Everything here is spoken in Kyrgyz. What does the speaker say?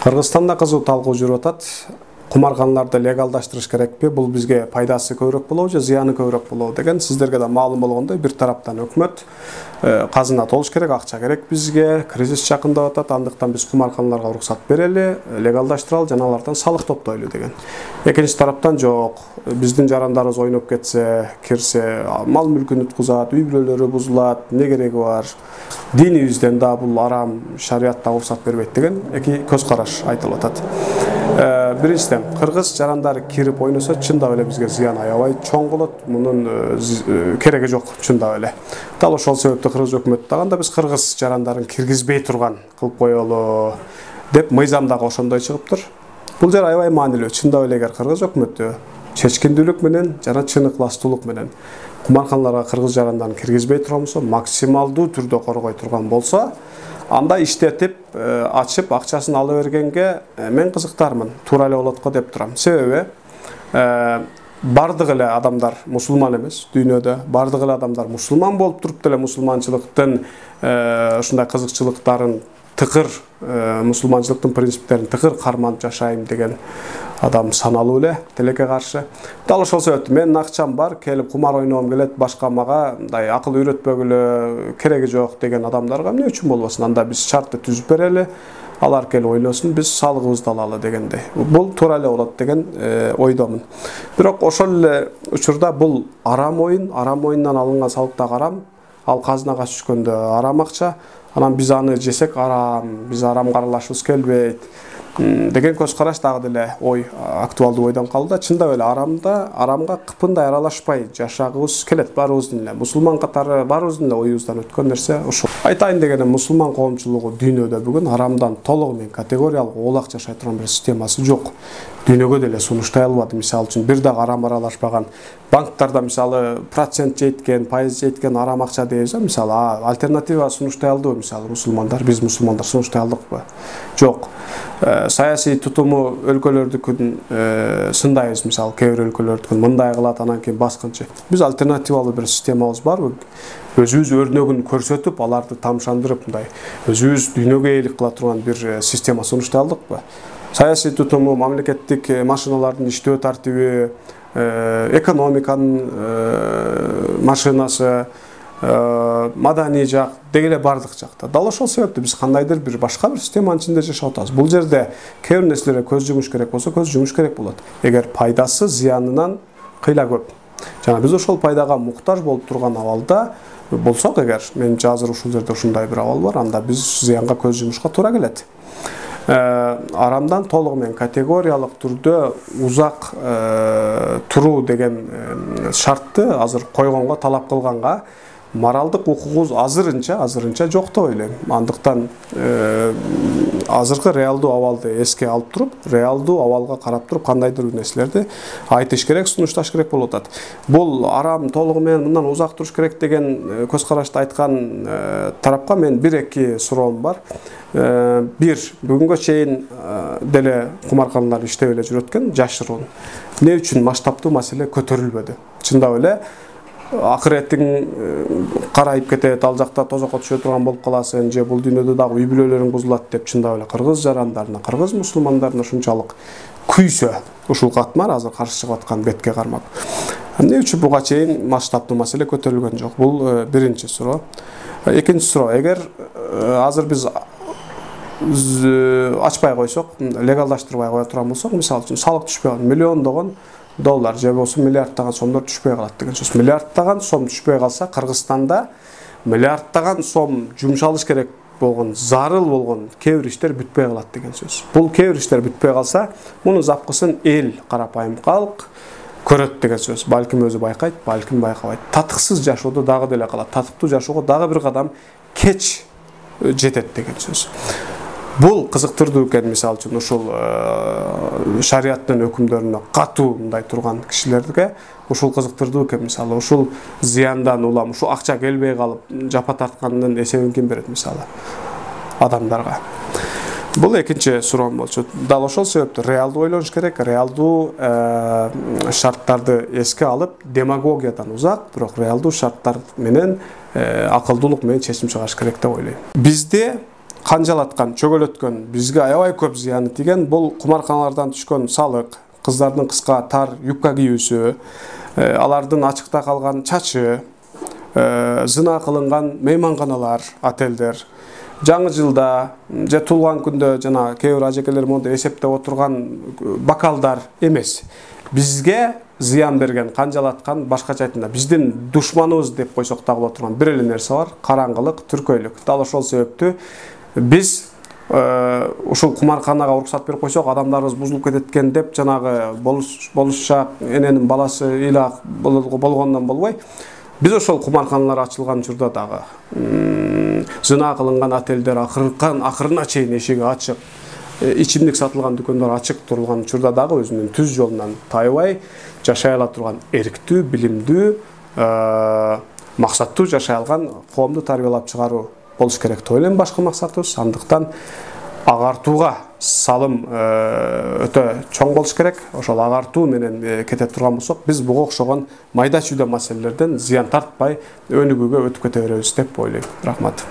Кыргызстанда кызуу талкуу жүрүп атат. Кумарканаларды легалдаштырыш керекпи? Бул бизге пайдасы көбүрөөк болобу же зыяны көбүрөөк болобу деген сиздерге да маалым болгондой, бир тараптан өкмөт казына толуш керек, акча керек бизге, кризис жакындап атат, андыктан биз кумарканаларга уруксат берели, легалдаштыралы жана алардан салык топтойлу деген. Экинчи тараптан жок, биздин жарандарыбыз ойноп кетсе, кирсе, мал мүлкүн уткузат, үй бүлөлөрү бузулат, не кереги бар? Динибизден да бул арам, шариятта уруксат бербейт деген эки көз караш айтылып атат. Биринчиден, кыргыз жарандары кирип ойносо чындап эле бизге зыян аябай чоң болот. Мунун кереги жок чындап эле. Дал ошол себептен кыргыз өкмөтү дагы биз кыргыз жарандарын киргизбей турган кылып коелу деп мыйзам дагы ошондой чыгыптыр. Бул жер аябай маанилүү. Чындап эле эгер кыргыз өкмөтү чечкиндүүлүк менен жана чын ыкластуулук менен кумарканаларга кыргыз жарандарын киргизбей турган болсо, максималдуу түрдө коргой турган болсо, анда иштетип, ачып, акчасын ала бергенге мен кызыктармын. Туура эле болот го деп турам. Себеби бардык эле адамдар мусулман эмес дүйнөдө. Бардык эле адамдар мусулман болуп туруп деле мусулманчылыктын ушундай кызыкчылыктарын тыкыр, мусулманчылыктын принциптерин тыкыр карманып жашайм деген адам саналуу эле тилекке каршы. Дал ошол себептен менин акчам бар, келип кумар ойногум келет, башка мага мындай акыл үйрөтпөгүлө, кереги жок деген адамдарга эмне үчүн болбосун? Анда биз шартты түзүп берели, алар келип ойносун, биз салыгыбызды алалы дегендей. Бул туура эле болот деген ойдомун. Бирок ошол эле учурда бул арам оюн, арам оюндан алынган салык да арам, ал казынага түшкөндө арам акча. Анан биз аны жесек арам, биз арамга аралашыбыз келбейт деген көз караш дагы деле ой, актуалдуу ойдон калды да. Чындап эле арамга кыпындай аралашпай жашагыбыз келет баарыбыздын эле. Мусулман катары баарыбыздын эле оюбуздан өткөн нерсе ошол. Айтайын дегеним, мусулман коомчулугу дүйнөдө бүгүн арамдан толугу менен категориялык оолак жашай турган бир системасы жок. Дүйнөгө деле сунуштай албады. Мисалы үчүн бир дагы арам аралашпаган банктарда мисалы процент жеткен, пайыз жеткен арам акча дейбиз, мисалы альтернатива сунуштай алдыбы мисалы мусулмандар, биз мусулмандар сунуштай алдыкпы? Жок. Саясий тутуму өлкөлөрдүкүн сындайбыз, мисалы кээ бир өлкөлөрдүкүн мындай кылат, анан кийин баскынчы. Биз альтернативалуу бир системабыз барбы? Өзүбүз өрнөгүн көрсөтүп, аларды тамшандырып, мындай өзүбүз дүйнөгө ээлик кыла турган бир система сунуштай алдыкпы? Саясий тутуму, мамлекеттик машиналардын иштөө тартиби, экономиканын машинасы, маданий жак дегеле бардык жакта. Дал ошол себептен биз кандайдыр бир башка бир системанын ичинде жашап атабыз. Бул жерде кээ бир нерселерге көз жумуш керек болсо, көз жумуш керек болот. Эгер пайдасы зыянынан кыйла көп. Жана биз ошол пайдага муктаж болуп турган абалда болсок, эгер менимче азыр ушул жерде ушундай бир абал бар, анда биз зыянга көз жумушка туура келет. Арамдан толугу менен категориялык түрдө узак туруу деген шартты азыр койгонго, талап кылганга моралдык укугубуз азырынча жок деп ойлойм. Андыктан азыркы реалдуу абалды эске алып туруп, реалдуу абалга карап туруп кандайдыр нерселерди айтыш керек, сунушташ керек болуп атат. Бул арам толугу менен мындан узак туруш керек деген көз карашты айткан тарапка мен бир-эки суроом бар. Бир, бүгүнгө чейин деле кумарканалар иштеп эле жүрөт экен, жашыруун. Эмне үчүн масштабтуу маселе көтөрүлбөдү? Чындап эле акыретиң карайып кетет, ал жакта тозокко түшө турган болуп каласың, же бул дүйнөдө дагы үй бүлөлөрүң бузулат деп чындап эле кыргыз жарандарына, кыргыз мусулмандарына ушунчалык күйсө, ушул катмар азыр каршы чыгып аткан бетке кармап. Эмне үчүн буга чейин масштабтуу маселе көтөрүлгөн жок? Бул биринчи суроо. Экинчи суроо, эгер азыр биз ачпай койсок, легалдаштырбай кое турган болсок, мисалы үчүн салык түшпөй калат, миллиондогон доллар же болсо миллиардтаган сомдор түшпөй калат деген сөз. Миллиардтаган сом түшпөй калса, Кыргызстанда миллиардтаган сом жумшалыш керек болгон, зарыл болгон кээ бир иштер бүтпөй калат деген сөз. Бул кээ бир иштер бүтпөй калса, мунун запкысын эл, карапайым калк көрөт деген сөз. Балким өзү байкайт, балким байкабайт. Татыксыз жашоодо дагы деле калат. Татыктуу жашоого дагы бир кадам кеч жетет деген сөз. Бул кызыктырдуу экен, мисалы үчүн ушул шариаттын өкүмдөрүнө катуу мындай турган кишилерге ушул кызыктырдуу экен, мисалы ушул зыяндан улам, ушул акча келбей калып жапа тарткандын эсебин ким берет мисалы адамдарга? Бул экинчи суроом болчу. Дал ошол себептен реалдуу ойлонуш керек, реалдуу шарттарды эске алып, демагогиядан узак, бирок реалдуу шарттар менен акылдуулук менен чечим чыгарыш керек деп ойлойм. Бизде канжалаткан, чөгөлөткөн, бизге аябай көп зыяны тиген бул кумарканалардан түшкөн салык, кыздардын кыска тар юбка кийүүсү, алардын ачыкта калган чачы, зына кылынган мейманканалар, отелдер, жаңы жылда же туулган күндө жана кээ бир ажекелер монда эсептеп отурган бокалдар эмес. Бизге зыян берген, канжалаткан, башкача айтканда биздин душманыбыз деп койсок да боло турган бир эле нерсе бар: караңгылык, түркөйлүк. Дал ошол себептүү биз ушул кумарканага уруксат берип койсок, адамдарыбыз бузулуп кетет экен деп жанагы болушак эненин баласы ыйлак болгондон болбой, биз ошол кумарканалар ачылган учурда дагы зына кылынган отелдер акырына чейин эшиги ачык, ичимдик сатылган дүкөндөр ачык турулган учурда дагы өзүнүн түз жолунан тайбай жашай ала турган эрктүү, билимдүү, максаттуу жашай алган коомду тарбиялап чыгаруу болуш керек деп ойлойм башкы максатыбыз. Андыктан агартууга салым өтө чоң болуш керек. Ошол агартуу менен кете турган болсок, биз буга окшогон майда чүйдө маселелерден зыян тартпай өнүгүүгө өтүп кете беребиз деп ойлойм. Рахмат.